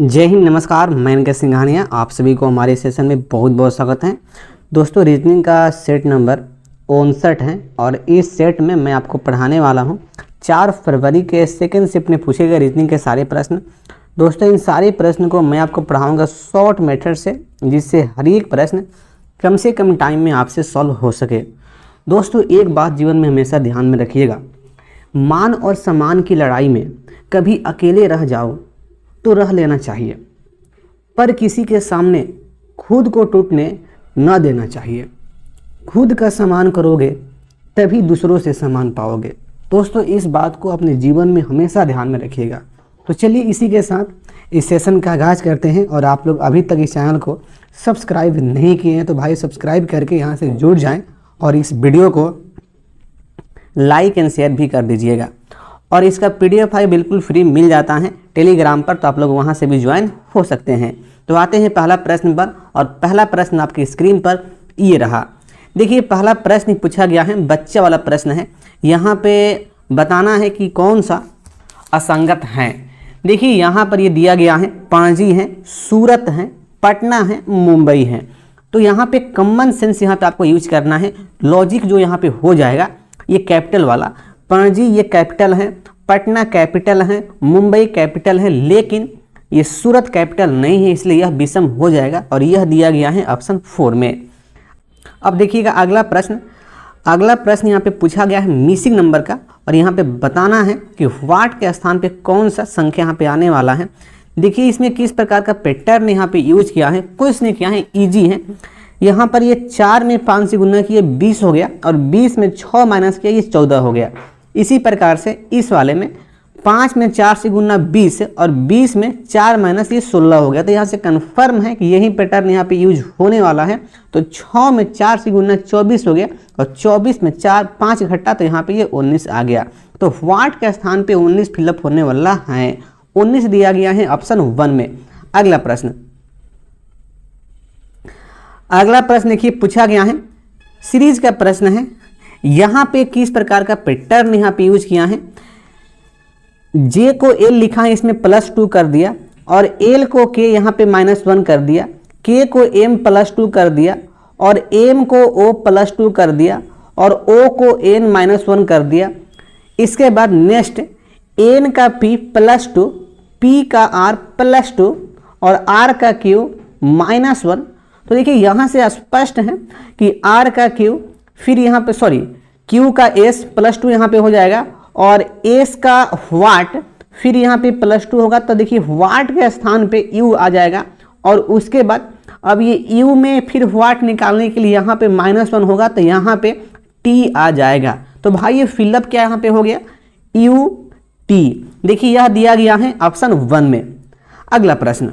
जय हिंद, नमस्कार। मैं इनका सिंघानिया, आप सभी को हमारे सेशन में बहुत बहुत स्वागत है। दोस्तों, रीजनिंग का सेट नंबर 59 है और इस सेट में मैं आपको पढ़ाने वाला हूं 4 फरवरी के सेकंड शिफ्ट में पूछे गए रीजनिंग के सारे प्रश्न। दोस्तों, इन सारे प्रश्न को मैं आपको पढ़ाऊंगा शॉर्ट मेथड से, जिससे हर एक प्रश्न कम से कम टाइम में आपसे सॉल्व हो सके। दोस्तों, एक बात जीवन में हमेशा ध्यान में रखिएगा, मान और सम्मान की लड़ाई में कभी अकेले रह जाओ तो रह लेना चाहिए, पर किसी के सामने खुद को टूटने न देना चाहिए। खुद का सम्मान करोगे तभी दूसरों से सम्मान पाओगे। दोस्तों, इस बात को अपने जीवन में हमेशा ध्यान में रखिएगा। तो चलिए इसी के साथ इस सेशन का आगाज़ करते हैं। और आप लोग अभी तक इस चैनल को सब्सक्राइब नहीं किए हैं तो भाई सब्सक्राइब करके यहाँ से जुड़ जाएं और इस वीडियो को लाइक एंड शेयर भी कर दीजिएगा। और इसका PDF फाइल बिल्कुल फ्री मिल जाता है टेलीग्राम पर, तो आप लोग वहां से भी ज्वाइन हो सकते हैं। तो आते हैं पहला प्रश्न पर, और पहला प्रश्न आपकी स्क्रीन पर ये रहा। देखिए, पहला प्रश्न पूछा गया है, बच्चा वाला प्रश्न है। यहाँ पे बताना है कि कौन सा असंगत है। देखिए, यहाँ पर ये दिया गया है, पणजी है, सूरत है, पटना है, मुंबई है। तो यहाँ पे कॉमन सेंस यहाँ पे आपको यूज करना है। लॉजिक जो यहाँ पे हो जाएगा, ये कैपिटल वाला, पणजी ये कैपिटल है, पटना कैपिटल है, मुंबई कैपिटल है, लेकिन ये सूरत कैपिटल नहीं है, इसलिए यह विषम हो जाएगा और यह दिया गया है ऑप्शन 4 में। अब देखिएगा अगला प्रश्न यहाँ पे पूछा गया है मिसिंग नंबर का, और यहाँ पे बताना है कि व्हाट के स्थान पे कौन सा संख्या यहाँ पे आने वाला है। देखिए, इसमें किस प्रकार का पैटर्न यहाँ पे यूज किया है, कुछ ने किया है, ईजी है। यहाँ पर ये 4 में 5 से गुना किए 20 हो गया, और 20 में 6 माइनस किया, ये 14 हो गया। इसी प्रकार से इस वाले में 5 में 4 से गुना 20 और 20 में 4 माइनस ये 16 हो गया। तो यहाँ से कंफर्म है कि यही पैटर्न यहाँ पे यूज होने वाला है। तो 6 में 4 से गुना 24 हो गया, और 24 में 5 घटा, तो यहाँ पे ये 19 आ गया। तो व्हाट के स्थान पे 19 फिलअप होने वाला है, 19 दिया गया है ऑप्शन 1 में। अगला प्रश्न देखिए पूछा गया है, सीरीज का प्रश्न है। यहाँ पे किस प्रकार का पैटर्न यहाँ पे यूज किया है, जे को एल लिखा है, इसमें +2 कर दिया, और एल को के यहाँ पे -1 कर दिया, के को एम +2 कर दिया, और एम को ओ +2 कर दिया, और ओ को एन -1 कर दिया। इसके बाद नेक्स्ट एन का पी +2, पी का आर +2, और आर का क्यू -1। तो देखिए, यहाँ से स्पष्ट है कि आर का क्यू, फिर यहाँ पे क्यू का एस +2 यहाँ पे हो जाएगा, और एस का व्हाट, फिर यहाँ पे +2 होगा। तो देखिए, व्हाट के स्थान पे यू आ जाएगा, और उसके बाद अब ये यू में फिर व्हाट निकालने के लिए यहाँ पे -1 होगा, तो यहाँ पे टी आ जाएगा। तो भाई ये फिलअप क्या यहाँ पे हो गया, यू टी। देखिए, यह दिया गया है ऑप्शन 1 में। अगला प्रश्न,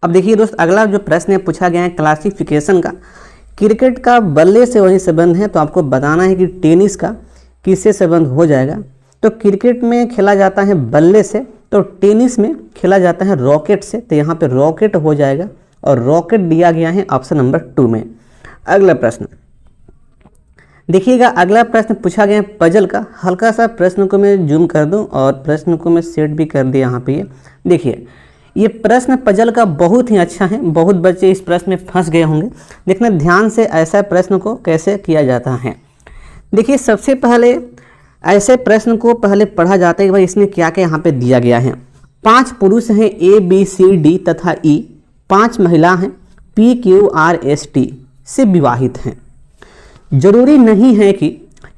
अब देखिए दोस्त, अगला जो प्रश्न है पूछा गया है क्लासिफिकेशन का। क्रिकेट का बल्ले से वही संबंध है, तो आपको बताना है कि टेनिस का किससे संबंध हो जाएगा। तो क्रिकेट में खेला जाता है बल्ले से, तो टेनिस में खेला जाता है रॉकेट से, तो यहाँ पे रॉकेट हो जाएगा, और रॉकेट दिया गया है ऑप्शन नंबर 2 में। अगला प्रश्न देखिएगा, अगला प्रश्न पूछा गया है पजल का। हल्का सा प्रश्न को मैं जूम कर दूं और प्रश्न को मैं सेट भी कर दिया यहाँ पे। ये देखिए, ये प्रश्न पजल का बहुत ही अच्छा है, बहुत बच्चे इस प्रश्न में फंस गए होंगे। देखना ध्यान से ऐसा प्रश्न को कैसे किया जाता है। देखिए, सबसे पहले ऐसे प्रश्न को पहले पढ़ा जाता है कि भाई इसमें क्या क्या यहाँ पे दिया गया है। 5 पुरुष हैं, A B C D तथा E, 5 महिला हैं, P Q R S T से विवाहित हैं। जरूरी नहीं है कि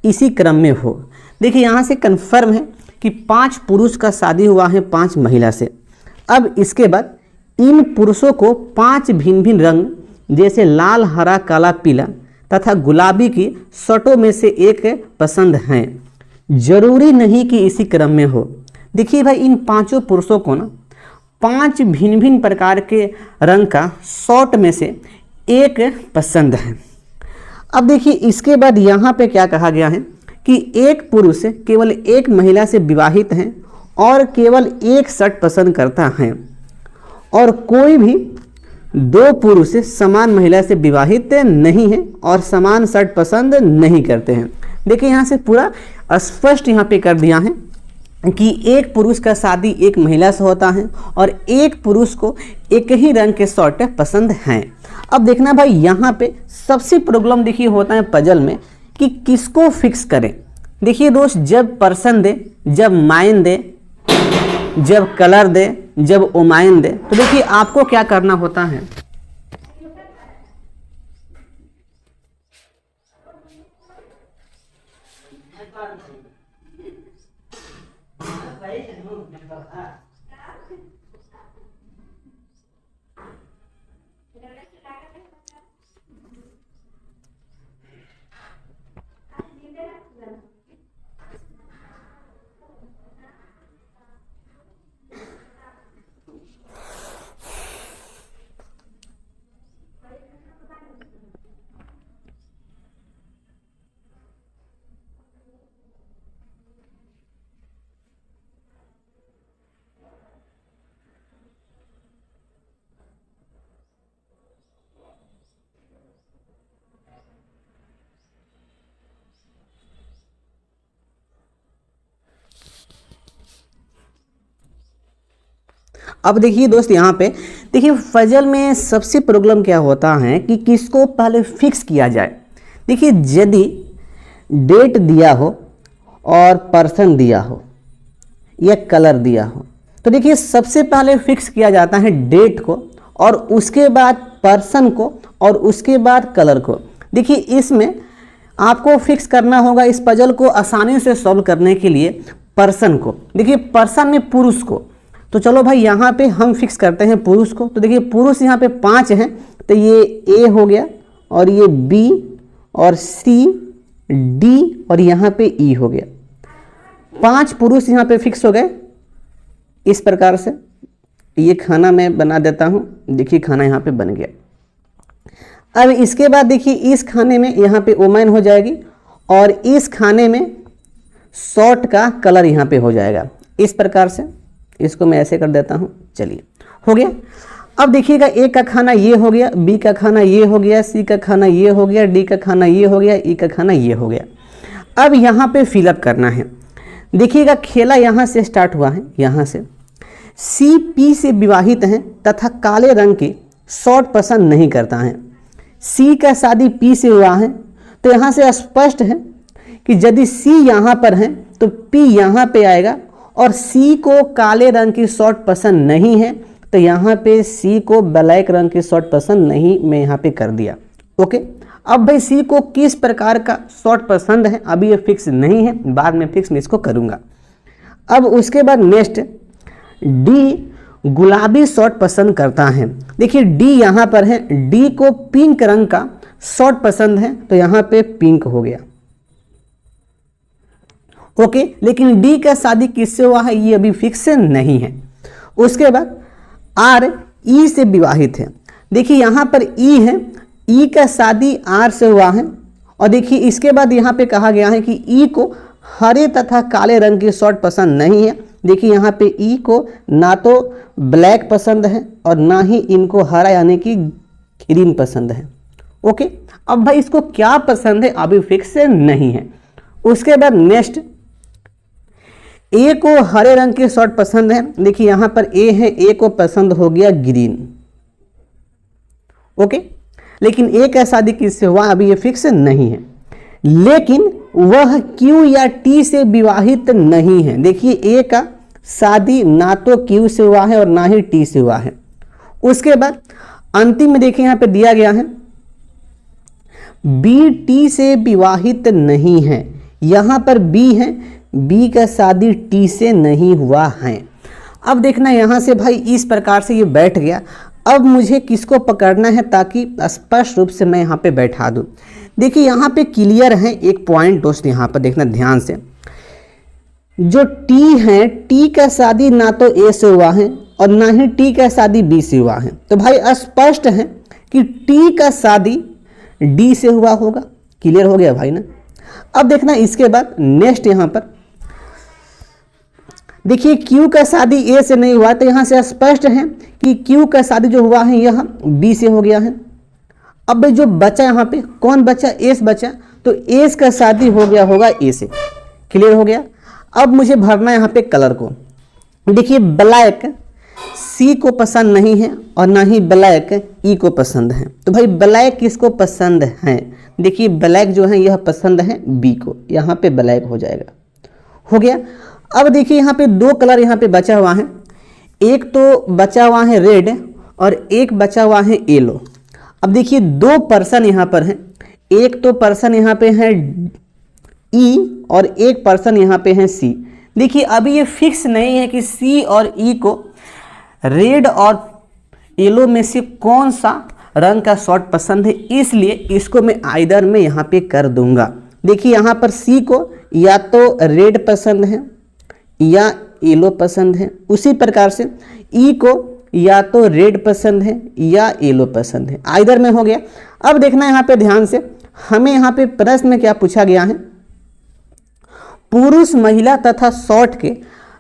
इसी क्रम में हो। देखिए, यहाँ से कन्फर्म है कि 5 पुरुष का शादी हुआ है 5 महिला से। अब इसके बाद इन पुरुषों को 5 भिन्न भिन्न रंग, जैसे लाल, हरा, काला, पीला तथा गुलाबी की शर्टों में से एक पसंद हैं। जरूरी नहीं कि इसी क्रम में हो। देखिए भाई, इन 5 पुरुषों को ना 5 भिन्न भिन्न प्रकार के रंग का शर्ट में से एक पसंद है। अब देखिए, इसके बाद यहाँ पे क्या कहा गया है कि एक पुरुष केवल एक महिला से विवाहित है और केवल एक शर्ट पसंद करता है, और कोई भी 2 पुरुष समान महिला से विवाहित नहीं है और समान शर्ट पसंद नहीं करते हैं। देखिए, यहाँ से पूरा स्पष्ट यहाँ पे कर दिया है कि एक पुरुष का शादी एक महिला से होता है और एक पुरुष को एक ही रंग के शर्ट पसंद हैं। अब देखना भाई यहाँ पे सबसे प्रॉब्लम देखिए होता है पजल में कि किसको फिक्स करें। देखिए दोस्त, जब पर्सन दे, जब माइन दे, जब कलर दे, जब ओमाइन दे, तो देखिए आपको क्या करना होता है। अब देखिए दोस्त, यहाँ पे देखिए फजल में सबसे प्रॉब्लम क्या होता है कि किसको पहले फिक्स किया जाए। देखिए यदि डेट दिया हो और पर्सन दिया हो या कलर दिया हो, तो देखिए सबसे पहले फिक्स किया जाता है डेट को और उसके बाद पर्सन को और उसके बाद कलर को। देखिए इसमें आपको फिक्स करना होगा इस पजल को आसानी से सॉल्व करने के लिए पर्सन को। देखिए पर्सन में पुरुष को, तो चलो भाई यहाँ पे हम फिक्स करते हैं पुरुष को। तो देखिए पुरुष यहाँ पे 5 हैं, तो ये ए हो गया और ये बी और सी, डी और यहाँ पे ई हो गया। 5 पुरुष यहाँ पे फिक्स हो गए इस प्रकार से। ये खाना मैं बना देता हूँ, देखिए खाना यहाँ पे बन गया। अब इसके बाद देखिए इस खाने में यहाँ पे ओमेन हो जाएगी और इस खाने में शॉर्ट का कलर यहाँ पे हो जाएगा इस प्रकार से। इसको मैं ऐसे कर देता हूँ, चलिए हो गया। अब देखिएगा ए का खाना ये हो गया, बी का खाना ये हो गया, सी का खाना ये हो गया, डी का खाना ये हो गया, ई का खाना ये हो गया। अब यहाँ पे फिलअप करना है। देखिएगा खेला यहाँ से स्टार्ट हुआ है, यहाँ से सी पी से विवाहित हैं तथा काले रंग के शॉर्ट पसंद नहीं करता है। सी का शादी पी से हुआ है, तो यहाँ से स्पष्ट है कि यदि सी यहाँ पर है तो पी यहाँ पे आएगा और सी को काले रंग की शर्ट पसंद नहीं है, तो यहाँ पे सी को ब्लैक रंग की शर्ट पसंद नहीं, मैं यहाँ पे कर दिया। ओके, अब भाई सी को किस प्रकार का शर्ट पसंद है अभी ये फिक्स नहीं है, बाद में फिक्स मैं इसको करूँगा। अब उसके बाद नेक्स्ट डी गुलाबी शर्ट पसंद करता है। देखिए डी यहाँ पर है, डी को पिंक रंग का शर्ट पसंद है, तो यहाँ पे पिंक हो गया। ओके, लेकिन डी का शादी किससे हुआ है ये अभी फिक्स नहीं है। उसके बाद आर ई से विवाहित है। देखिए यहाँ पर ई है, ई का शादी आर से हुआ है और देखिए इसके बाद यहाँ पे कहा गया है कि ई को हरे तथा काले रंग की शर्ट पसंद नहीं है। देखिए यहाँ पे ई को ना तो ब्लैक पसंद है और ना ही इनको हरा यानी कि ग्रीन पसंद है। ओके, अब भाई इसको क्या पसंद है अभी फिक्स नहीं है। उसके बाद नेक्स्ट ए को हरे रंग की शर्ट पसंद है। देखिए यहाँ पर ए है, ए को पसंद हो गया ग्रीन। ओके, लेकिन ए का शादी किससे हुआ अभी ये फिक्स नहीं है, लेकिन वह क्यू या टी से विवाहित नहीं है। देखिए ए का शादी ना तो क्यू से हुआ है और ना ही टी से हुआ है। उसके बाद अंतिम में देखिए यहाँ पे दिया गया है बी टी से विवाहित नहीं है। यहाँ पर बी है, बी का शादी टी से नहीं हुआ है। अब देखना यहाँ से भाई इस प्रकार से ये बैठ गया। अब मुझे किसको पकड़ना है ताकि स्पष्ट रूप से मैं यहाँ पे बैठा दूँ। देखिए यहाँ पे क्लियर है एक पॉइंट दोस्त, यहाँ पर देखना ध्यान से। जो टी है, टी का शादी ना तो ए से हुआ है और ना ही टी का शादी बी से हुआ है, तो भाई स्पष्ट है कि टी का शादी डी से हुआ होगा। क्लियर हो गया भाई ना। अब देखना इसके बाद नेक्स्ट यहाँ पर देखिए क्यू का शादी ए से नहीं हुआ, तो यहाँ से स्पष्ट है कि क्यू का शादी जो हुआ है यह बी से हो गया है। अब जो बचा यहाँ पे कौन बचा, एस बचा, तो एस का शादी हो गया होगा ए से। क्लियर हो गया। अब मुझे भरना है यहाँ पे कलर को। देखिए ब्लैक सी को पसंद नहीं है और ना ही ब्लैक ई को पसंद है। तो भाई ब्लैक किसको पसंद है? देखिए ब्लैक जो है यह पसंद है बी को, यहाँ पे ब्लैक हो जाएगा। हो गया। अब देखिए यहाँ पे दो कलर यहाँ पे बचा हुआ है, एक तो बचा हुआ है रेड और एक बचा हुआ है येलो। अब देखिए दो पर्सन यहाँ पर हैं, एक तो पर्सन यहाँ पे है ई और एक पर्सन यहाँ पे है सी। देखिए अभी ये फिक्स नहीं है कि सी और ई को रेड और येलो में से कौन सा रंग का शॉर्ट पसंद है, इसलिए इसको मैं आइदर में यहाँ पे कर दूंगा। देखिए यहाँ पर सी को या तो रेड पसंद है या येलो पसंद है, उसी प्रकार से ई को या तो रेड पसंद है या येलो पसंद है, आइदर में हो गया। अब देखना यहाँ पे ध्यान से, हमें यहाँ पे प्रश्न में क्या पूछा गया है, पुरुष महिला तथा शॉर्ट के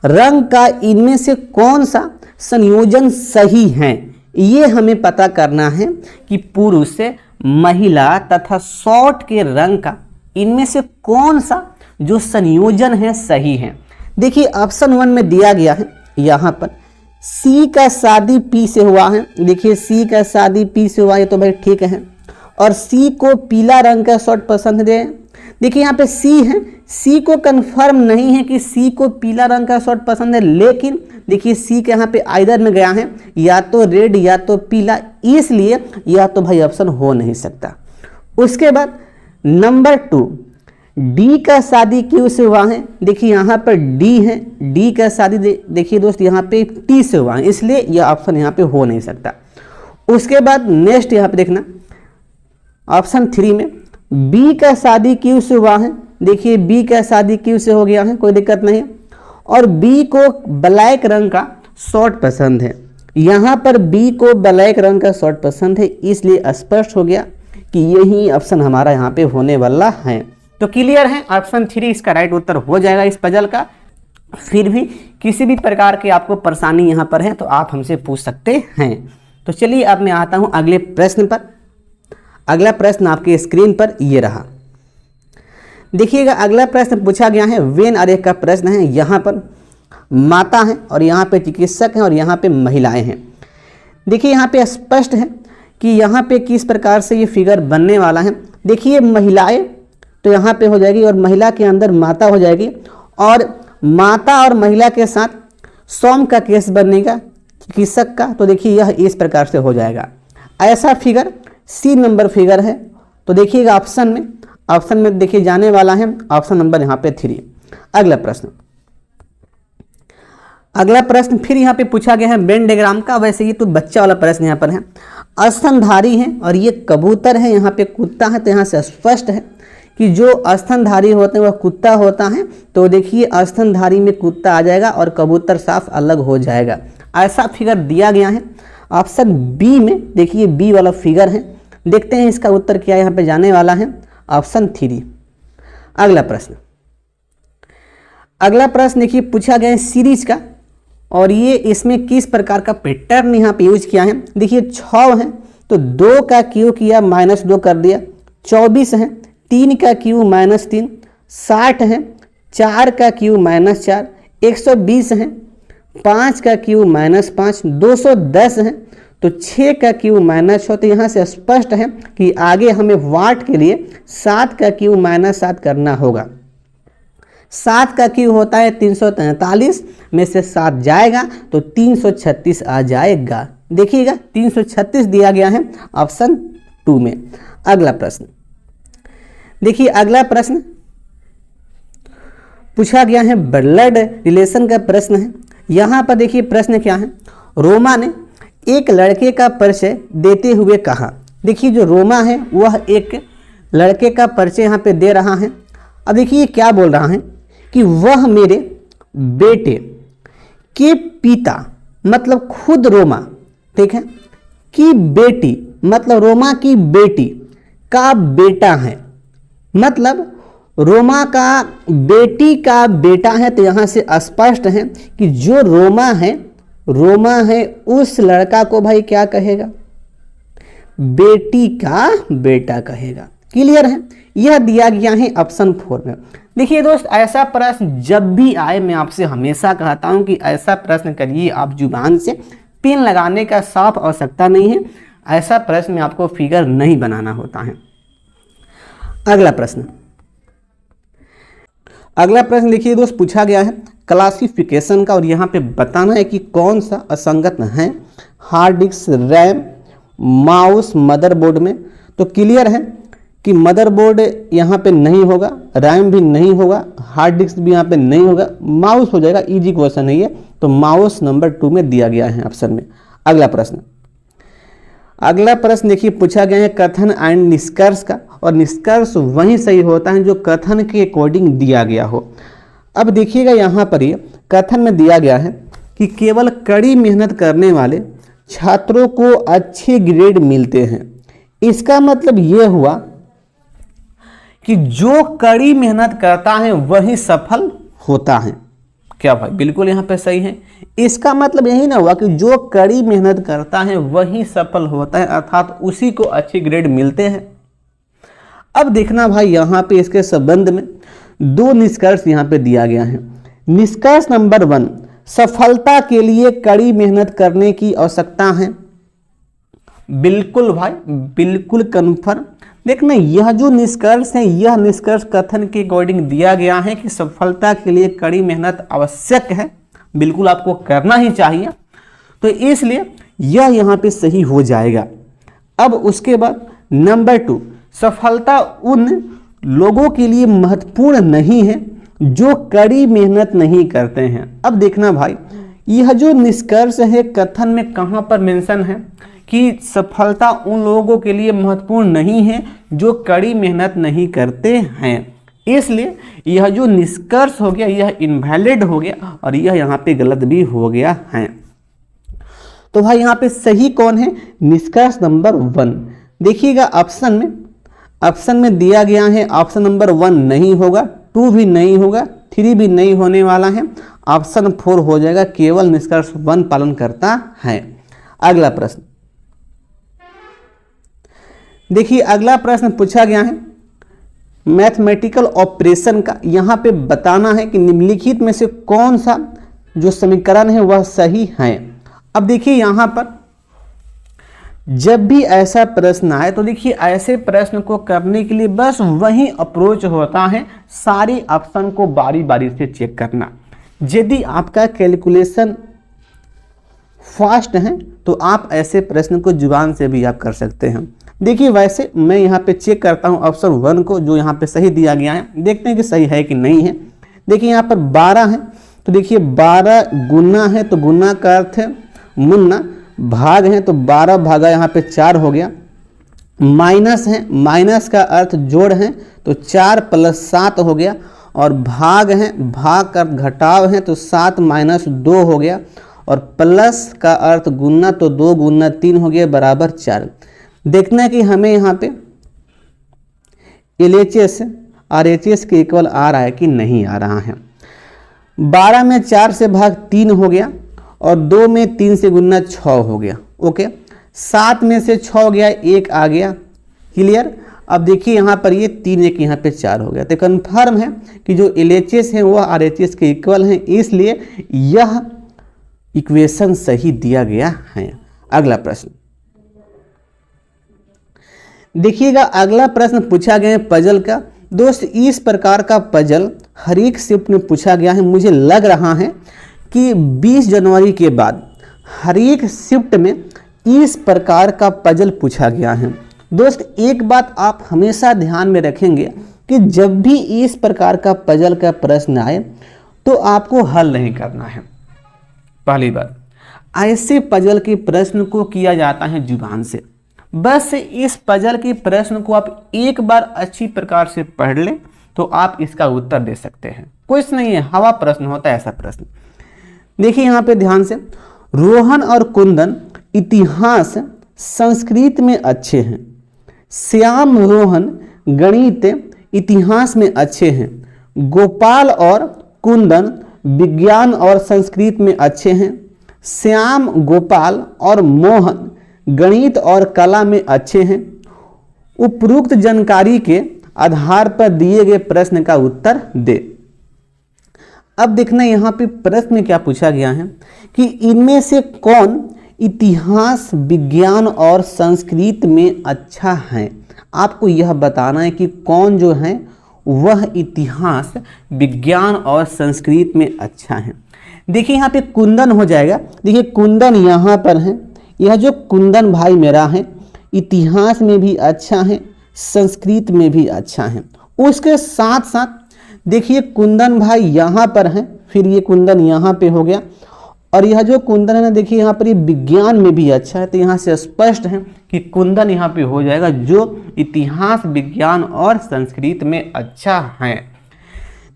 रंग का इनमें से कौन सा संयोजन सही है। ये हमें पता करना है कि पुरुष से महिला तथा शॉर्ट के रंग का इनमें से कौन सा जो संयोजन है सही है। देखिए ऑप्शन 1 में दिया गया है यहाँ पर सी का शादी पी से हुआ है। देखिए सी का शादी पी से हुआ है तो भाई ठीक है, और सी को पीला रंग का शर्ट पसंद है। देखिए यहाँ पे सी है, सी को कंफर्म नहीं है कि सी को पीला रंग का शर्ट पसंद है, लेकिन देखिए सी के यहाँ पे आइदर में गया है, या तो रेड या तो पीला, इसलिए या तो भाई ऑप्शन हो नहीं सकता। उसके बाद नंबर 2 डी का शादी क्यू से हुआ है। देखिए यहाँ पर डी है, डी का शादी देखिए दोस्त यहाँ पे टी से हुआ है, इसलिए यह ऑप्शन यहाँ पे हो नहीं सकता। उसके बाद नेक्स्ट यहाँ पे देखना ऑप्शन 3 में बी का शादी क्यू से हुआ है। देखिए बी का शादी क्यू से हो गया है, कोई दिक्कत नहीं, और बी को ब्लैक रंग का शर्ट पसंद है। यहाँ पर बी को ब्लैक रंग का शर्ट पसंद है, इसलिए स्पष्ट हो गया कि यही ऑप्शन हमारा यहाँ पे होने वाला है। तो क्लियर है, ऑप्शन 3 इसका राइट उत्तर हो जाएगा इस पजल का। फिर भी किसी भी प्रकार की आपको परेशानी यहाँ पर है तो आप हमसे पूछ सकते हैं। तो चलिए अब मैं आता हूँ अगले प्रश्न पर। अगला प्रश्न आपके स्क्रीन पर ये रहा। देखिएगा अगला प्रश्न पूछा गया है वेन आरेख का प्रश्न है। यहाँ पर माता है और यहाँ पे चिकित्सक हैं और यहाँ पे महिलाएं हैं। देखिए यहाँ पे स्पष्ट है कि यहाँ पे किस प्रकार से ये फिगर बनने वाला है। देखिए महिलाएं तो यहाँ पे हो जाएगी और महिला के अंदर माता हो जाएगी, और माता और महिला के साथ सौम का केस बनेगा चिकित्सक का। तो देखिए यह इस प्रकार से हो जाएगा। ऐसा फिगर सी नंबर फिगर है। तो देखिएगा ऑप्शन में देखिए जाने वाला है ऑप्शन नंबर यहाँ पे 3। अगला प्रश्न फिर यहाँ पे पूछा गया है वेन डायग्राम का। वैसे ये तो बच्चा वाला प्रश्न यहाँ पर है। स्तनधारी है और ये कबूतर है, यहाँ पे कुत्ता है। तो यहाँ से स्पष्ट है कि जो स्तनधारी होते हैं वह कुत्ता होता है। तो देखिए स्तनधारी में कुत्ता आ जाएगा और कबूतर साफ अलग हो जाएगा। ऐसा फिगर दिया गया है ऑप्शन बी में। देखिए बी वाला फिगर है, देखते हैं इसका उत्तर क्या यहाँ पे जाने वाला है ऑप्शन 3। अगला प्रश्न देखिए पूछा गया है सीरीज का, और ये इसमें किस प्रकार का पैटर्न यहाँ पे यूज किया है। देखिए 6 है तो 2 का क्यू किया -2 कर दिया, 24 है 3 का क्यू -3, 60 है 4 का क्यू -4, 120 है 5 का क्यू -5, 210 है तो 6 का क्यू -6। तो यहाँ से स्पष्ट है कि आगे हमें वाट के लिए 7 का क्यू -7 करना होगा। 7 का क्यू होता है 343 में से 7 जाएगा तो 336 आ जाएगा। देखिएगा 336 दिया गया है ऑप्शन 2 में। अगला प्रश्न देखिए, अगला प्रश्न पूछा गया है ब्लड रिलेशन का प्रश्न है। यहाँ पर देखिए प्रश्न क्या है, रोमा ने एक लड़के का परिचय देते हुए कहा। देखिए जो रोमा है वह एक लड़के का परिचय यहाँ पे दे रहा है। अब देखिए क्या बोल रहा है कि वह मेरे बेटे के पिता, मतलब खुद रोमा, ठीक है, की बेटी, मतलब रोमा की बेटी का बेटा है, मतलब रोमा का बेटी का बेटा है। तो यहाँ से स्पष्ट है कि जो रोमा है उस लड़का को भाई क्या कहेगा, बेटी का बेटा कहेगा। क्लियर है, यह दिया गया है ऑप्शन 4 में। देखिए दोस्त, ऐसा प्रश्न जब भी आए मैं आपसे हमेशा कहता हूं कि ऐसा प्रश्न करिए आप जुबान से, पेन लगाने का साफ आवश्यकता नहीं है। ऐसा प्रश्न में आपको फिगर नहीं बनाना होता है। अगला प्रश्न देखिए दोस्त, पूछा गया है क्लासिफिकेशन का, और यहाँ पे बताना है कि कौन सा असंगत है hard disk, RAM, mouse, motherboard में। तो क्लियर है कि मदरबोर्ड यहाँ पे नहीं होगा, रैम भी नहीं होगा, हार्ड डिस्क भी यहाँ पे नहीं होगा, माउस हो जाएगा। इजी क्वेश्चन है ये, तो माउस नंबर 2 में दिया गया है ऑप्शन में। अगला प्रश्न देखिए, पूछा गया है कथन एंड निष्कर्ष का, और निष्कर्ष वही सही होता है जो कथन के अकॉर्डिंग दिया गया हो। अब देखिएगा यहाँ पर ये कथन में दिया गया है कि केवल कड़ी मेहनत करने वाले छात्रों को अच्छे ग्रेड मिलते हैं। इसका मतलब ये हुआ कि जो कड़ी मेहनत करता है वही सफल होता है। क्या भाई, बिल्कुल यहाँ पे सही है। इसका मतलब यही ना हुआ कि जो कड़ी मेहनत करता है वही सफल होता है, अर्थात उसी को अच्छे ग्रेड मिलते हैं। अब देखना भाई, यहाँ पे इसके संबंध में 2 निष्कर्ष यहाँ पे दिया गया है। निष्कर्ष नंबर 1, सफलता के लिए कड़ी मेहनत करने की आवश्यकता है। बिल्कुल भाई, बिल्कुल कन्फर्म। देखना, यह जो निष्कर्ष है, यह निष्कर्ष कथन के अकॉर्डिंग दिया गया है कि सफलता के लिए कड़ी मेहनत आवश्यक है, बिल्कुल आपको करना ही चाहिए। तो इसलिए यह यहाँ पे सही हो जाएगा। अब उसके बाद नंबर 2, सफलता उन लोगों के लिए महत्वपूर्ण नहीं है जो कड़ी मेहनत नहीं करते हैं। अब देखना भाई, यह जो निष्कर्ष है कथन में कहाँ पर मेंशन है कि सफलता उन लोगों के लिए महत्वपूर्ण नहीं है जो कड़ी मेहनत नहीं करते हैं। इसलिए यह जो निष्कर्ष हो गया यह इनवैलिड हो गया, और यह यहाँ पे गलत भी हो गया है। तो भाई यहाँ पे सही कौन है? निष्कर्ष नंबर 1। देखिएगा ऑप्शन में दिया गया है ऑप्शन नंबर 1 नहीं होगा, 2 भी नहीं होगा, 3 भी नहीं होने वाला है, ऑप्शन 4 हो जाएगा। केवल निष्कर्ष 1 पालन करता है। अगला प्रश्न देखिए, अगला प्रश्न पूछा गया है मैथमेटिकल ऑपरेशन का। यहाँ पे बताना है कि निम्नलिखित में से कौन सा जो समीकरण है वह सही है। अब देखिए यहाँ पर जब भी ऐसा प्रश्न आए तो देखिए ऐसे प्रश्न को करने के लिए बस वही अप्रोच होता है, सारे ऑप्शन को बारी बारी से चेक करना। यदि आपका कैलकुलेशन फास्ट है तो आप ऐसे प्रश्न को जुबान से भी आप कर सकते हैं। देखिए वैसे मैं यहाँ पे चेक करता हूँ ऑप्शन 1 को, जो यहाँ पे सही दिया गया है, देखते हैं कि सही है कि नहीं है। देखिए यहाँ पर 12 है, तो देखिए 12 गुना है तो गुना का अर्थ है मुन्ना, भाग है तो 12 भागा यहाँ पे 4 हो गया, माइनस है, माइनस का अर्थ जोड़ है तो 4 + 7 हो गया, और भाग है, भाग का घटाव है तो 7 - 2 हो गया, और प्लस का अर्थ गुना तो 2 गुना 3 हो गया बराबर 4। देखना है कि हमें यहाँ पे LHS RHS के इक्वल आ रहा है कि नहीं आ रहा है। 12 में 4 से भाग 3 हो गया, और 2 में 3 से गुना 6 हो गया। ओके, 7 में से 6 गया, 1 आ गया। क्लियर। अब देखिए यहाँ पर ये 3 1 यहाँ पे 4 हो गया, तो कन्फर्म है कि जो LHS है वह RHS के इक्वल है, इसलिए यह इक्वेशन सही दिया गया है। अगला प्रश्न देखिएगा, अगला प्रश्न पूछा गया है पजल का। दोस्त इस प्रकार का पजल हर एक शिफ्ट में पूछा गया है। मुझे लग रहा है कि 20 जनवरी के बाद हर एक शिफ्ट में इस प्रकार का पजल पूछा गया है। दोस्त एक बात आप हमेशा ध्यान में रखेंगे कि जब भी इस प्रकार का पजल का प्रश्न आए तो आपको हल नहीं करना है। पहली बात, ऐसे पजल के प्रश्न को किया जाता है जुबान से। बस इस पजल के प्रश्न को आप एक बार अच्छी प्रकार से पढ़ लें तो आप इसका उत्तर दे सकते हैं। कुछ नहीं है, हवा प्रश्न होता है ऐसा प्रश्न। देखिए यहाँ पे ध्यान से, रोहन और कुंदन इतिहास संस्कृत में अच्छे हैं, श्याम रोहन गणित इतिहास में अच्छे हैं, गोपाल और कुंदन विज्ञान और संस्कृत में अच्छे हैं, श्याम गोपाल और मोहन गणित और कला में अच्छे हैं, उपरोक्त जानकारी के आधार पर दिए गए प्रश्न का उत्तर दे। अब देखना यहाँ पे प्रश्न में क्या पूछा गया है कि इनमें से कौन इतिहास, विज्ञान और संस्कृत में अच्छा है। आपको यह बताना है कि कौन जो है वह इतिहास, विज्ञान और संस्कृत में अच्छा है। देखिए यहाँ पे कुंदन हो जाएगा। देखिए कुंदन यहाँ पर है, यह जो कुंदन भाई मेरा है इतिहास में भी अच्छा है, संस्कृत में भी अच्छा है। उसके साथ साथ देखिए कुंदन भाई यहाँ पर है, फिर ये कुंदन यहाँ पे हो गया, और यह जो कुंदन है ना देखिए यहाँ पर ये विज्ञान में भी अच्छा है। तो यहाँ से स्पष्ट है कि कुंदन यहाँ पे हो जाएगा जो इतिहास, विज्ञान और संस्कृत में अच्छा है।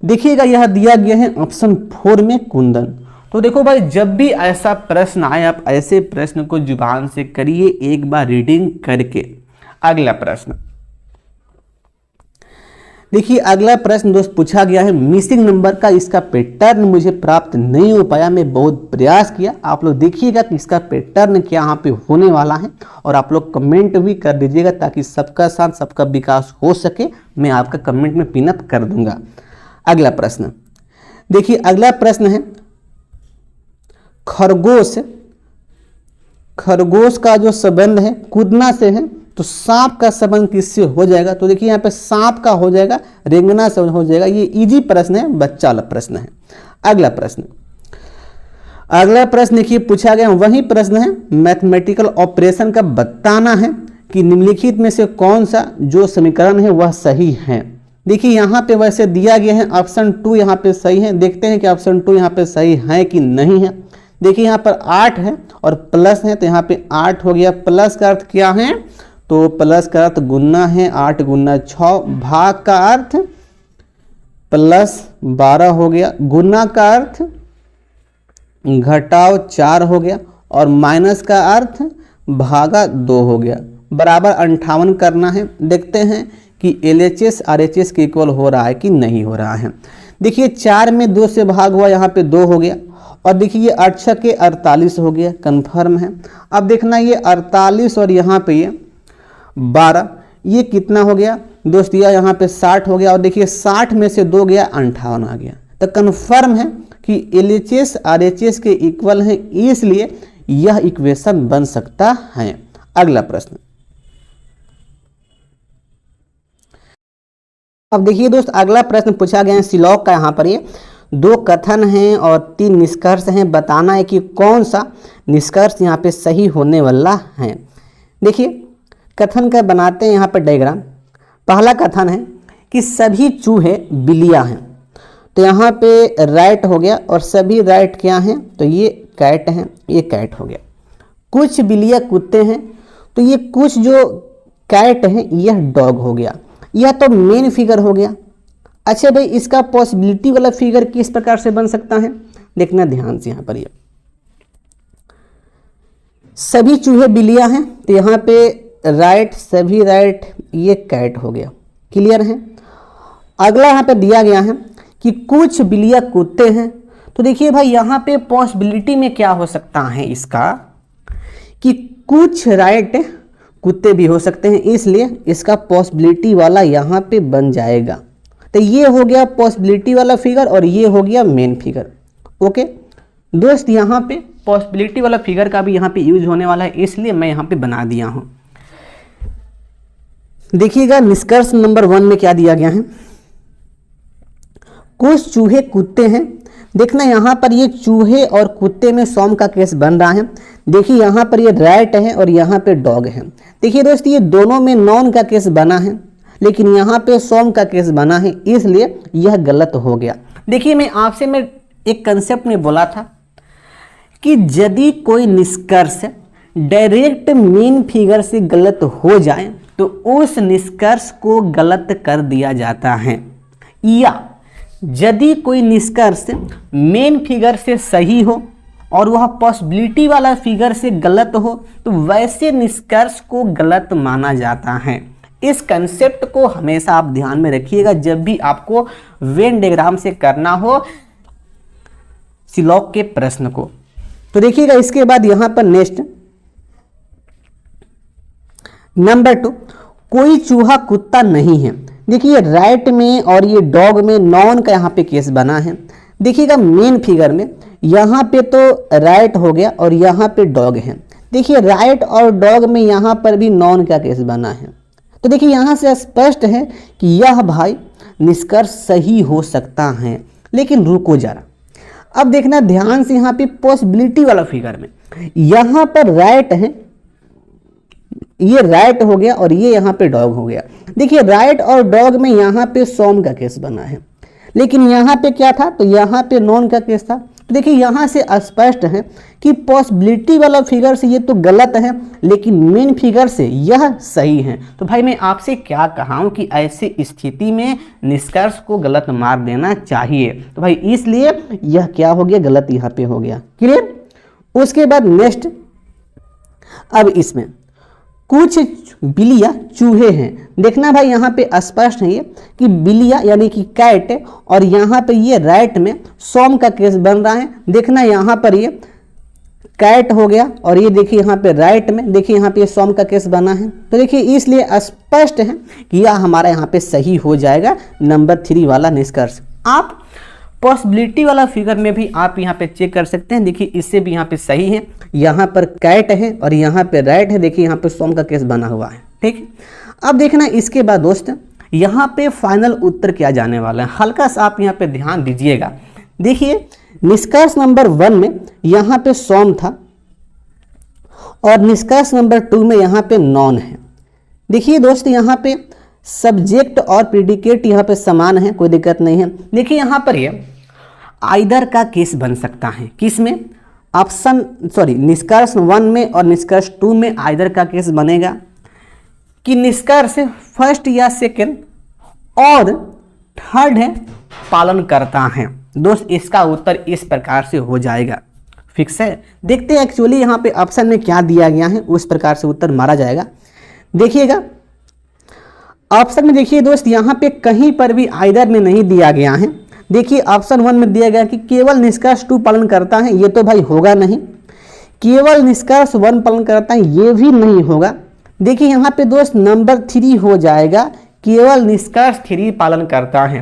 देखिएगा यह दिया गया है ऑप्शन 4 में कुंदन। तो देखो भाई जब भी ऐसा प्रश्न आए आप ऐसे प्रश्न को जुबान से करिए एक बार रीडिंग करके। अगला प्रश्न देखिए, अगला प्रश्न दोस्त पूछा गया है मिसिंग नंबर का। इसका पैटर्न मुझे प्राप्त नहीं हो पाया, मैं बहुत प्रयास किया। आप लोग देखिएगा कि इसका पैटर्न क्या यहाँ पे होने वाला है और आप लोग कमेंट भी कर दीजिएगा ताकि सबका साथ सबका विकास हो सके। मैं आपका कमेंट में पिन अप कर दूंगा। अगला प्रश्न देखिए, अगला प्रश्न है खरगोश, खरगोश का जो संबंध है कूदना से है, तो सांप का संबंध किससे हो जाएगा। तो देखिए यहाँ पे सांप का हो जाएगा, रेंगना से हो जाएगा। ये इजी प्रश्न है, बच्चा वाला प्रश्न है। अगला प्रश्न, अगला प्रश्न देखिए पूछा गया वही प्रश्न है मैथमेटिकल ऑपरेशन का बताना है कि निम्नलिखित में से कौन सा जो समीकरण है वह सही है। देखिए यहाँ पे वैसे दिया गया है ऑप्शन 2 यहाँ पे सही है। देखते हैं कि ऑप्शन 2 यहाँ पे सही है कि नहीं है। देखिए यहाँ पर 8 है और प्लस है, तो यहाँ पे 8 हो गया। प्लस का अर्थ क्या है, तो प्लस का अर्थ गुना है, 8 गुना 6। भाग का अर्थ प्लस 12 हो गया। गुना का अर्थ घटाव 4 हो गया और माइनस का अर्थ भागा 2 हो गया। बराबर 58 करना है। देखते हैं कि LHS RHS के इक्वल हो रहा है कि नहीं हो रहा है। देखिए 4 में 2 से भाग हुआ, यहाँ पे 2 हो गया। और देखिए ये 8 के 48 हो गया, कंफर्म है। अब देखना ये 48 और यहाँ पे ये 12, ये कितना हो गया दोस्त, यह यहाँ पे 60 हो गया। और देखिए 60 में से 2 गया, 58 आ गया। तो कंफर्म है कि LHS RHS के इक्वल है, इसलिए यह इक्वेशन बन सकता है। अगला प्रश्न, अब देखिए दोस्त अगला प्रश्न पूछा गया है सिलॉग का। यहाँ पर ये 2 कथन हैं और 3 निष्कर्ष हैं। बताना है कि कौन सा निष्कर्ष यहाँ पे सही होने वाला है। देखिए कथन का बनाते हैं यहाँ पर डायग्राम। पहला कथन है कि सभी चूहे बिल्लियाँ हैं, तो यहाँ पे राइट हो गया। और सभी राइट क्या हैं, तो ये कैट हैं, ये कैट हो गया। कुछ बिल्लियाँ कुत्ते हैं, तो ये कुछ जो कैट हैं यह डॉग हो गया। यह तो मेन फिगर हो गया। अच्छा भाई इसका पॉसिबिलिटी वाला फिगर किस प्रकार से बन सकता है, देखना ध्यान से। यहाँ पर ये सभी चूहे बिल्लियाँ हैं, तो यहाँ पे राइट, सभी राइट, ये कैट हो गया। क्लियर है। अगला यहाँ पे दिया गया है कि कुछ बिल्लियाँ कुत्ते हैं, तो देखिए भाई यहाँ पे पॉसिबिलिटी में क्या हो सकता है इसका कि कुछ राइट कुत्ते भी हो सकते हैं, इसलिए इसका पॉसिबिलिटी वाला यहाँ पे बन जाएगा। तो ये हो गया पॉसिबिलिटी वाला फिगर और ये हो गया मेन फिगर। ओके दोस्त, यहाँ पे पॉसिबिलिटी वाला फिगर का भी यहाँ पे यूज होने वाला है, इसलिए मैं यहाँ पे बना दिया हूँ। देखिएगा निष्कर्ष नंबर 1 में क्या दिया गया है, कुछ चूहे कुत्ते हैं। देखना यहाँ पर ये चूहे और कुत्ते में सॉम का केस बन रहा है। देखिए यहाँ पर ये रैट है और यहाँ पे डॉग है। देखिए दोस्त ये दोनों में नॉन का केस बना है, लेकिन यहाँ पे सॉम का केस बना है, इसलिए यह गलत हो गया। देखिए मैं एक कंसेप्ट में बोला था कि यदि कोई निष्कर्ष डायरेक्ट मेन फिगर से गलत हो जाए तो उस निष्कर्ष को गलत कर दिया जाता है, या यदि कोई निष्कर्ष मेन फिगर से सही हो और वह पॉसिबिलिटी वाला फिगर से गलत हो तो वैसे निष्कर्ष को गलत माना जाता है। इस कंसेप्ट को हमेशा आप ध्यान में रखिएगा जब भी आपको वेन डायग्राम से करना हो सिलॉग के प्रश्न को। तो देखिएगा इसके बाद यहां पर नेक्स्ट नंबर 2, कोई चूहा कुत्ता नहीं है। देखिए राइट में और ये डॉग में नॉन का यहाँ पे केस बना है। देखिएगा मेन फिगर में यहाँ पे तो राइट हो गया और यहाँ पे डॉग है। देखिए राइट और डॉग में यहाँ पर भी नॉन का केस बना है। तो देखिए यहाँ से स्पष्ट है कि यह भाई निष्कर्ष सही हो सकता है। लेकिन रुको जरा, अब देखना ध्यान से यहाँ पे पॉसिबिलिटी वाला फिगर में यहाँ पर राइट है, ये राइट हो गया और ये यहाँ पे डॉग हो गया। देखिए राइट और डॉग में यहाँ पे सॉम का केस बना है, लेकिन यहाँ पे क्या था, तो यहाँ पे नॉन का केस था। तो देखिए यहाँ से स्पष्ट है कि पॉसिबिलिटी वाला फिगर से ये तो गलत है, लेकिन मेन फिगर से यह सही है। तो भाई मैं आपसे क्या कहा हूँ कि ऐसी स्थिति में निष्कर्ष को गलत मार देना चाहिए। तो भाई इसलिए यह क्या हो गया, गलत यहाँ पे हो गया। क्लियर। उसके बाद नेक्स्ट, अब इसमें कुछ बिल्लियाँ चूहे हैं। देखना भाई यहाँ पे स्पष्ट है ये कि बिल्लियाँ यानी कि कैट, और यहाँ पे ये राइट में सॉम का केस बन रहा है। देखना यहाँ पर ये कैट हो गया और ये देखिए यहाँ पे राइट में देखिए यहाँ पे सॉम का केस बना है। तो देखिए इसलिए स्पष्ट है कि यह हमारा यहाँ पे सही हो जाएगा, नंबर 3 वाला निष्कर्ष। आप पॉसिबिलिटी वाला फिगर में भी आप यहाँ पे चेक कर सकते हैं। देखिए इससे भी यहाँ पे सही है, यहाँ पर कैट है और यहाँ पे राइट है। देखिए यहाँ पे सॉम का केस बना हुआ है। ठीक है। अब देखना इसके बाद दोस्त यहाँ पे फाइनल उत्तर क्या जाने वाला है, हल्का सा आप यहाँ पे ध्यान दीजिएगा। देखिए निष्कर्ष नंबर 1 में यहाँ पे सॉम था और निष्कर्ष नंबर 2 में यहाँ पे नॉन है। देखिए दोस्त यहाँ पे सब्जेक्ट और प्रेडिकेट यहाँ पे समान है, कोई दिक्कत नहीं है। देखिए यहाँ पर ये आइदर का केस बन सकता है, किस में, निष्कर्ष 1 में और निष्कर्ष 2 में आइदर का केस बनेगा कि निष्कर्ष फर्स्ट या सेकंड और थर्ड है पालन करता है। दोस्त इसका उत्तर इस प्रकार से हो जाएगा। फिक्स है। देखते हैं एक्चुअली यहाँ पे ऑप्शन में क्या दिया गया है, उस प्रकार से उत्तर मारा जाएगा। देखिएगा ऑप्शन में, देखिए दोस्त यहाँ पे कहीं पर भी आइदर में नहीं दिया गया है। देखिए ऑप्शन 1 में दिया गया कि केवल निष्कर्ष 2 पालन करता है, ये तो भाई होगा नहीं। केवल निष्कर्ष 1 पालन करता है, ये भी नहीं होगा। देखिए यहाँ पे दोस्त नंबर 3 हो जाएगा, केवल निष्कर्ष 3 पालन करता है।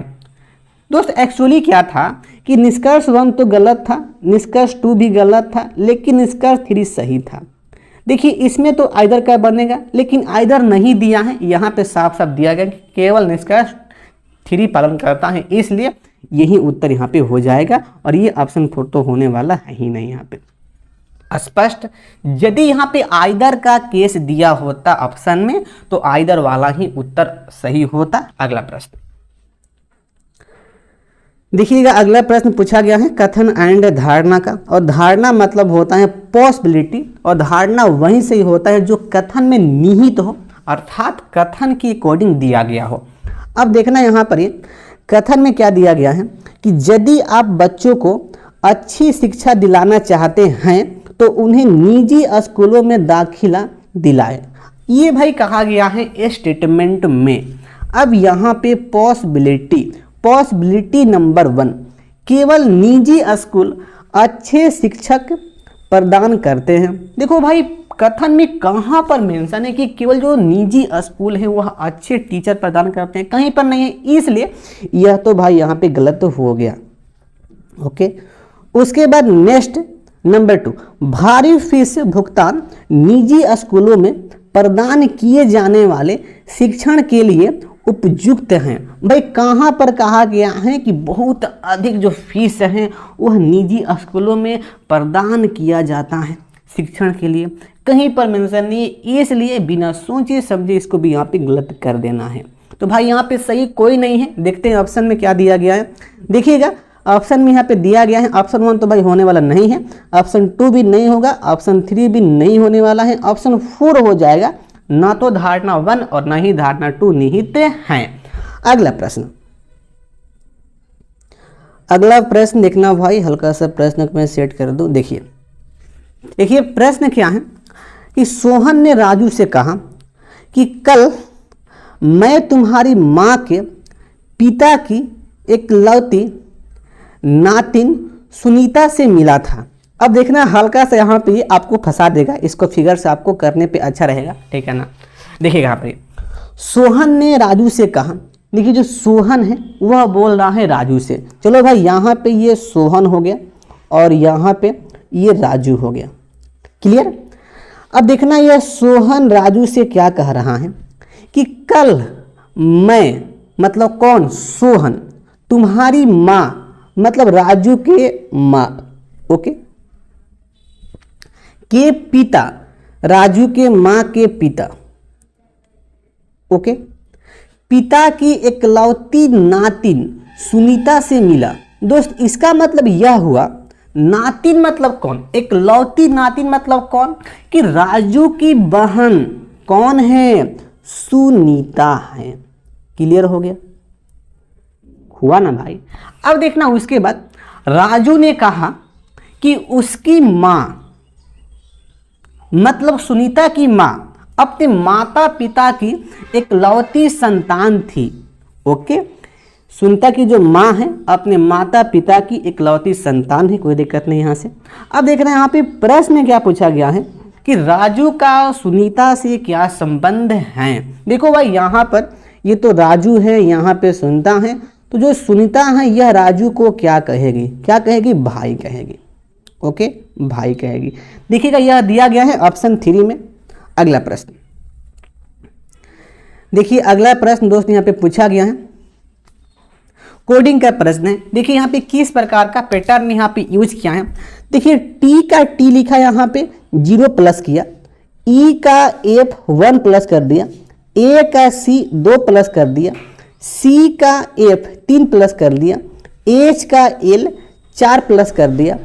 दोस्त एक्चुअली क्या था कि निष्कर्ष 1 तो गलत था, निष्कर्ष 2 भी गलत था, लेकिन निष्कर्ष 3 सही था। देखिए इसमें तो आइदर का बनेगा, लेकिन आइदर नहीं दिया है। यहाँ पे साफ साफ दिया गया कि केवल निष्कर्ष 3 पालन करता है, इसलिए यही उत्तर यहाँ पे हो जाएगा। और ये ऑप्शन 4 तो होने वाला है ही नहीं यहाँ पे स्पष्ट। यदि यहाँ पे आइदर का केस दिया होता ऑप्शन में तो आइदर वाला ही उत्तर सही होता। अगला प्रश्न देखिएगा, अगला प्रश्न पूछा गया है कथन एंड धारणा का। और धारणा मतलब होता है पॉसिबिलिटी, और धारणा वहीं से ही होता है जो कथन में निहित हो, अर्थात कथन के अकॉर्डिंग दिया गया हो। अब देखना यहाँ पर ये कथन में क्या दिया गया है कि यदि आप बच्चों को अच्छी शिक्षा दिलाना चाहते हैं तो उन्हें निजी स्कूलों में दाखिला दिलाएं। ये भाई कहा गया है स्टेटमेंट में। अब यहाँ पे पॉसिबिलिटी नंबर 1, केवल निजी स्कूल अच्छे शिक्षक प्रदान करते हैं। देखो भाई कथन में कहाँ पर मेंशन है कि केवल जो निजी स्कूल है वह अच्छे टीचर प्रदान करते हैं, कहीं पर नहीं है, इसलिए यह तो भाई यहाँ पे गलत हो गया। ओके। उसके बाद नेक्स्ट नंबर 2, भारी फीस भुगतान निजी स्कूलों में प्रदान किए जाने वाले शिक्षण के लिए उपयुक्त हैं। भाई कहाँ पर कहा गया है कि बहुत अधिक जो फीस है वह निजी स्कूलों में प्रदान किया जाता है शिक्षण के लिए, कहीं पर मेंशन नहीं है, इसलिए बिना सोचे समझे इसको भी यहाँ पे गलत कर देना है। तो भाई यहाँ पे सही कोई नहीं है। देखते हैं ऑप्शन में क्या दिया गया है। देखिएगा ऑप्शन में यहाँ पे दिया गया है, ऑप्शन 1 तो भाई होने वाला नहीं है, ऑप्शन 2 भी नहीं होगा, ऑप्शन 3 भी नहीं होने वाला है, ऑप्शन 4 हो जाएगा। ना तो धारणा 1 और ना ही धारणा 2 निहित हैं। अगला प्रश्न देखना भाई, हल्का सा प्रश्न को मैं सेट कर दूं। देखिए प्रश्न क्या है कि सोहन ने राजू से कहा कि कल मैं तुम्हारी माँ के पिता की एकलौती नातिन सुनीता से मिला था। अब देखना हल्का सा यहाँ पे आपको फंसा देगा, इसको फिगर से आपको करने पे अच्छा रहेगा, ठीक है ना। देखिएगा यहाँ पे सोहन ने राजू से कहा। देखिए जो सोहन है वह बोल रहा है राजू से। चलो भाई यहाँ पे ये सोहन हो गया और यहाँ पे ये राजू हो गया। क्लियर। अब देखना यह सोहन राजू से क्या कह रहा है कि कल मैं, मतलब कौन, सोहन, तुम्हारी माँ मतलब राजू के माँ, ओके, के पिता, राजू के माँ के पिता, ओके, पिता की एकलौती नातिन सुनीता से मिला। दोस्त इसका मतलब यह हुआ, नातिन मतलब कौन, एकलौती नातिन मतलब कौन, कि राजू की बहन कौन है, सुनीता है। क्लियर हो गया, हुआ ना भाई। अब देखना उसके बाद राजू ने कहा कि उसकी माँ मतलब सुनीता की माँ अपने माता पिता की एकलौती संतान थी। ओके, सुनीता की जो माँ है अपने माता पिता की एकलौती संतान है, कोई दिक्कत नहीं यहाँ से। अब देख रहे हैं यहाँ पे प्रश्न में क्या पूछा गया है कि राजू का सुनीता से क्या संबंध है। देखो भाई यहाँ पर ये तो राजू है, यहाँ पे सुनीता है, तो जो सुनीता है यह राजू को क्या कहेगी, क्या कहेगी, भाई कहेगी। ओके, भाई कहेगी। देखिएगा यह दिया गया है ऑप्शन 3 में। अगला प्रश्न देखिए, अगला प्रश्न दोस्त यहाँ पे पूछा गया है, कोडिंग का प्रश्न है। देखिए यहाँ पे किस प्रकार का पैटर्न यहाँ पे यूज किया है। देखिए टी का टी लिखा यहाँ पे 0 प्लस किया, ई का एफ 1 प्लस कर दिया, ए का सी 2 प्लस कर दिया, सी का एफ 3 प्लस कर दिया, एच का एल 4 प्लस कर दिया,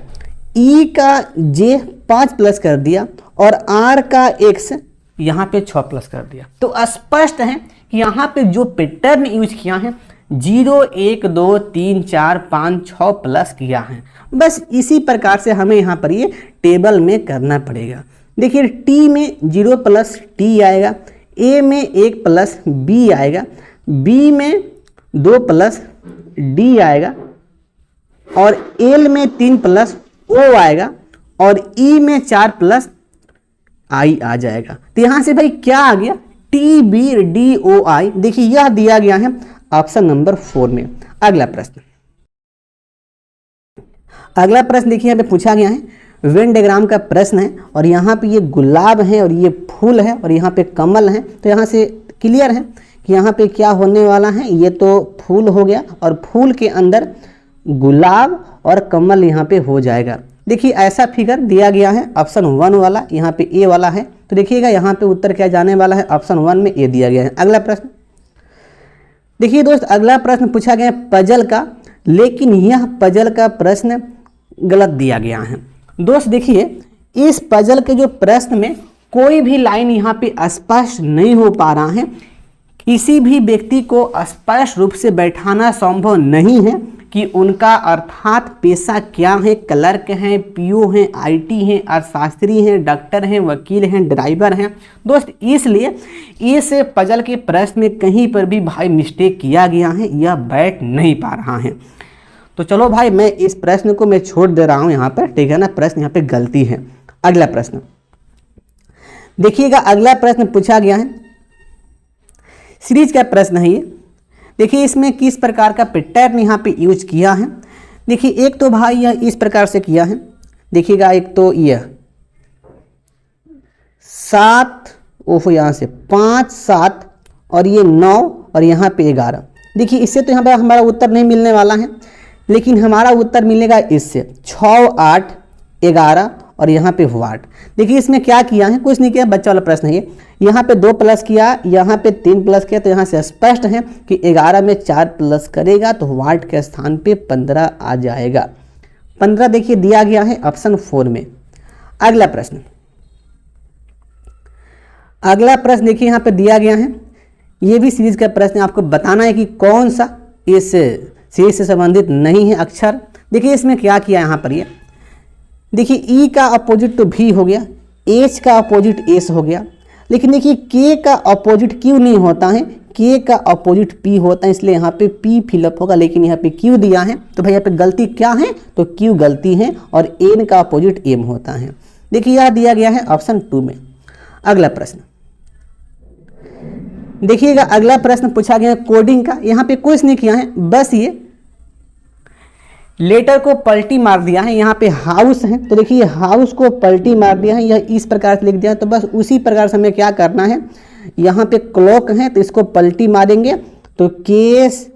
ई का जे 5 प्लस कर दिया और आर का एक्स यहाँ पे 6 प्लस कर दिया। तो स्पष्ट है कि यहाँ पे जो पैटर्न यूज किया है 0 1 2 3 4 5 6 प्लस किया है। बस इसी प्रकार से हमें यहाँ पर ये टेबल में करना पड़ेगा। देखिए टी में 0 प्लस टी आएगा, ए में 1 प्लस बी आएगा, बी में 2 प्लस डी आएगा और एल में 3 प्लस ओ आएगा और ई में 4 प्लस आई आ जाएगा। तो यहां से भाई क्या आ गया, टी बी डी ओ आई। देखिए यह दिया गया है ऑप्शन नंबर 4 में। अगला प्रश्न, अगला प्रश्न देखिए यहाँ पे पूछा गया है, वेन डायग्राम का प्रश्न है और यहाँ पे ये गुलाब है और ये फूल है और यहाँ पे कमल है। तो यहाँ से क्लियर है कि यहाँ पे क्या होने वाला है, ये तो फूल हो गया और फूल के अंदर गुलाब और कमल यहाँ पे हो जाएगा। देखिए ऐसा फिगर दिया गया है ऑप्शन 1 वाला, यहाँ पे ए वाला है। तो देखिएगा यहाँ पे उत्तर क्या जाने वाला है, ऑप्शन 1 में ए दिया गया है। अगला प्रश्न देखिए दोस्त, अगला प्रश्न पूछा गया है पजल का, लेकिन यह पजल का प्रश्न गलत दिया गया है। दोस्त देखिए इस पजल के जो प्रश्न में कोई भी लाइन यहाँ पे स्पष्ट नहीं हो पा रहा है। किसी भी व्यक्ति को स्पष्ट रूप से बैठाना संभव नहीं है कि उनका अर्थात पेशा क्या है, क्लर्क हैं, पीओ हैं, आईटी हैं, अर्थशास्त्री हैं, डॉक्टर हैं, वकील हैं, ड्राइवर हैं। दोस्त इसलिए इस पजल के प्रश्न में कहीं पर भी भाई मिस्टेक किया गया है, यह बैठ नहीं पा रहा है। तो चलो भाई मैं इस प्रश्न को मैं छोड़ दे रहा हूं यहाँ पर, ठीक है ना, प्रश्न यहाँ पे गलती है। अगला प्रश्न देखिएगा, अगला प्रश्न पूछा गया है, सीरीज का प्रश्न है ये। देखिए इसमें किस प्रकार का पैटर्न यहाँ पे यूज किया है। देखिए एक तो भाई यह इस प्रकार से किया है, देखिएगा एक तो यह 7 ओहो यहाँ से 5 7 और ये 9 और यहाँ पे 11। देखिए इससे तो यहाँ पर हमारा उत्तर नहीं मिलने वाला है, लेकिन हमारा उत्तर मिलेगा इससे 6 8 11 और यहाँ पे 8। देखिए इसमें क्या किया है, कुछ नहीं किया, बच्चा वाला प्रश्न है ये। यहाँ पे 2 प्लस किया, यहाँ पे 3 प्लस किया, तो यहाँ से स्पष्ट है कि 11 में 4 प्लस करेगा तो 8 के स्थान पे 15 आ जाएगा। 15 देखिए दिया गया है ऑप्शन 4 में। अगला प्रश्न, अगला प्रश्न देखिए यहाँ पे दिया गया है, ये भी सीरीज का प्रश्न है। आपको बताना है कि कौन सा इस सीरीज से संबंधित नहीं है अक्षर। देखिए इसमें क्या किया यहाँ पर, ये देखिए ई का अपोजिट तो भी हो गया, एच का अपोजिट एस हो गया, लेकिन देखिए के का अपोजिट क्यू नहीं होता है, के का अपोजिट पी होता है, इसलिए यहाँ पे पी फिलअप होगा, लेकिन यहाँ पे क्यू दिया है। तो भाई यहाँ पे गलती क्या है, तो क्यू गलती है और एन का अपोजिट एम होता है। देखिए यह दिया गया है ऑप्शन 2 में। अगला प्रश्न देखिएगा अगला प्रश्न पूछा गया कोडिंग का, यहाँ पे कुछ नहीं किया है, बस ये लेटर को पलटी मार दिया है। यहाँ पे हाउस है तो देखिए हाउस को पलटी मार दिया है, यह इस प्रकार से लिख दिया है। तो बस उसी प्रकार से हमें क्या करना है, यहाँ पे क्लॉक है तो इसको पलटी मारेंगे तो KCOLC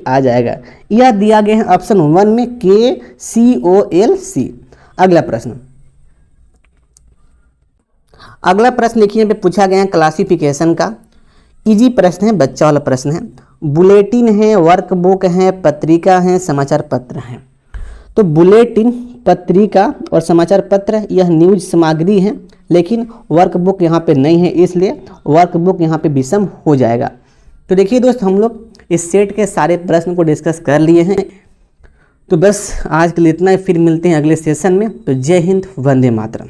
आ जाएगा। यह दिया गया है ऑप्शन 1 में KCOLC। अगला प्रश्न देखिए यहाँ पे पूछा गया है क्लासिफिकेशन का, इजी प्रश्न है, बच्चा वाला प्रश्न है। बुलेटिन है, वर्कबुक है, पत्रिका है, समाचार पत्र है। तो बुलेटिन, पत्रिका और समाचार पत्र यह न्यूज सामग्री है, लेकिन वर्कबुक यहाँ पे नहीं है, इसलिए वर्कबुक यहाँ पे विषम हो जाएगा। तो देखिए दोस्त, हम लोग इस सेट के सारे प्रश्न को डिस्कस कर लिए हैं। तो बस आज के लिए इतना ही, फिर मिलते हैं अगले सेशन में। तो जय हिंद, वंदे मातरम।